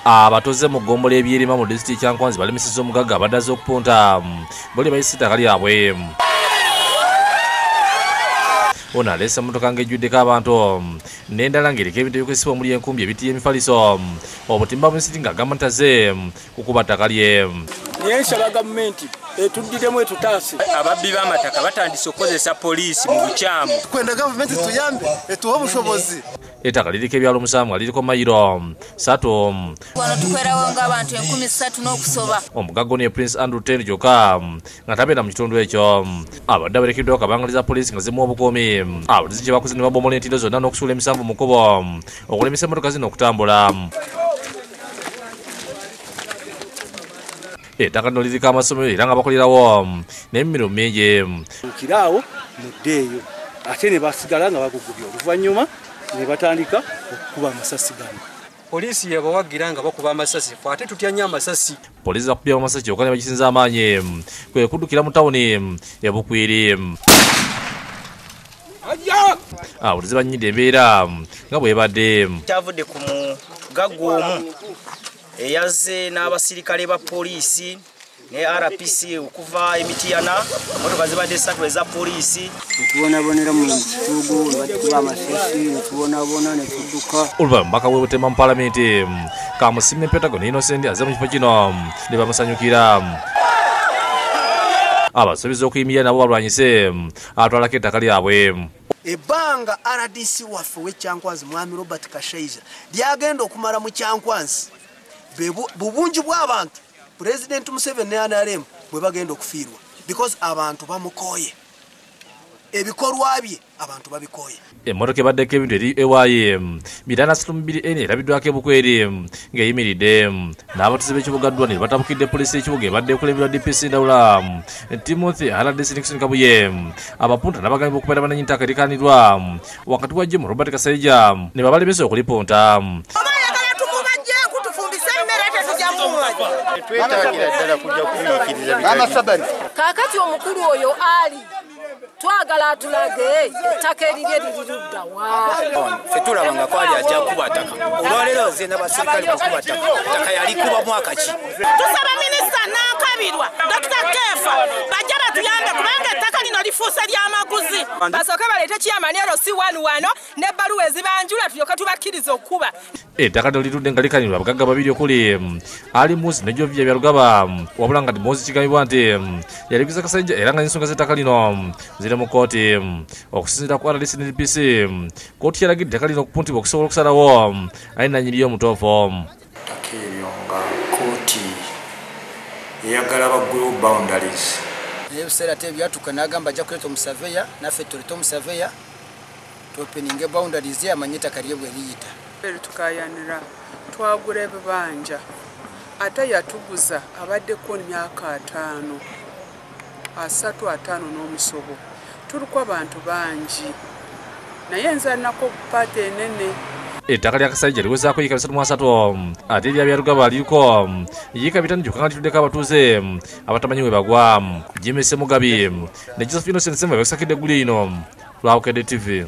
abatoze mu ggombolo ebyerima mu disitulikiti ya Nkwanzi balemesezza omugagga abaddaze okupunta buli bayise ettaka lyabwe. Ono aleese emmotoka ng'ejjuddeko abantu n'endala ng'eriko ebintu ebikozesebwa omuli enkumbi ebiti emifaliso obutimba bw'ensiri ng'agamba ntaze kukuba ttaka lye. Naye nsaba gavumenti etuddiremu etutaase. Ababbi b'amataka batandise okukozesa poliisi mu bukyamu. Kwenda gavumenti tuyambe etuwe obusobozi. Ettaka liriko ebyalo musanvu nga liriko mayiro 3. Wano tukwerawo ng'abantu 13 n'okusoba. Omugagga ono ye Prince Andrew Ten kyokka nga tabeera mu kitundu ekyo. Abadde aberekeddwa kabangaliza poliisi nga zimuwa obukuumi. Abajulizi kye bakoze ne babomola entindo zonna n'okusuula emisanvu mu kkubo okulemesa emmotoka zino okutambula. Ettaka lino liriko amasomero era nga bakolerawo n'emirimu mingi. Kiraawo muddeeyo ate ne basigala nga bagugubya oluvannyuma ne batandika okukuba amasasi gano. Poliisi yabawagira nga bakuba amasasi fe ate tutya nnyo amasasi. Poliisi bakubya amasasi kyokka ne bagisinza amaanyi kwe kuddukira mu tawuni e Bukwiri. Abajulizi bannyidde embeera nga bw'ebadde. Kyavudde ku mugagga omu eyaze n'abasirikale ba poliisi ne RPC okuva Emitiyana motoka zibadde 3 eza poliisi. Tubonabonera mu kitugu batuba amasasi tubonabona ne tudduka. Oluvannyuma omubaka w'Obutema mu Paalamenti Kamusiime Pentagon Innocent aze mu kifo kino ne bamusanyukira. Abasuubiza okuyimirira nabo balwanyise atwalako ettaka lyabwe. Ebbanga RDC waffe w'Ekyankwanzi Mwami Robert Kashaiza lyagenda okumala mu Kyankwanzi bubungi bw'abantu President Museveni ne NRM bwe bagenda okufiirwa because abantu bamukoye ebikolwa bye abantu babikoye. Emmotoka ebaddeko ebintu eri ewaaye 224 erabiddwako e Bukweri ng'eyimiridde. N'abatuuze b'ekibuga Dwani batabukidde poliisi y'ekibuga ebadde ekulemberwa DPC Ndawula Timothy RDC Nixon Kabuye. Abapunta n'abagambi b'okubeera bannannyini ttaka erikaaniddwa wakati wa Jim Robert Kasaija ne babalemesa okulipunta. Kaakati omukulu oyo ali twagala atulage ettaka erirye lirirudda wa. Ffe tulabanga kwali ajja kuba ttaka. Olwaleero nze n'abasirikale kukuba ttaka. Ttaka yali kuba mwaka ki? Tusaba minisita Nankabirwa Dr. Kefa bajja batuyambe kubanga ettaka lino lifuuse ly'amaguzi. Basooke baleete kyamani LC1 wano n'ebbaluwa ezibanjula tulyoke tubakkiriza okuba. Ettaka lino lirudde nga likanirwa abagagga babiri okuli Ali Muzi ne Jovia Byalugaba wabula nga Muzi kigambibwa nti yaligiza Kasaija era nga ensonga z'ettaka lino ziri mu kkooti. Okusinziira ku RDC ne DPC kkooti yalagidde ettaka lino okupuntibwa okusobola okusalawo ali nannyini omutoofu. Ettaka eryo nga kkooti eyagala baggulawo boundaries. Ebiseera ate byatuuka n'agamba ajja kuleeta omusaveya naffe tuleeta omusaveya tuopeninge boundaries amanye ettaka lye bwe liyita. Tukayanira twagula ebibanja ate yatuguza abaddeko emyaka 5 n'omusobo. Tuliko abantu bangi naye nze nako paati enene. Ettaka lya Kasaija liwezaako yiika 3 ate erya Byalugaba liriko yiika 5 kyokka nga lituddeko abatuuze abatamanyi we bagwa. Jimmy Semugabi ne Joseph Innocent Semba byasakidde eggulu lino lwa Bukedde TV.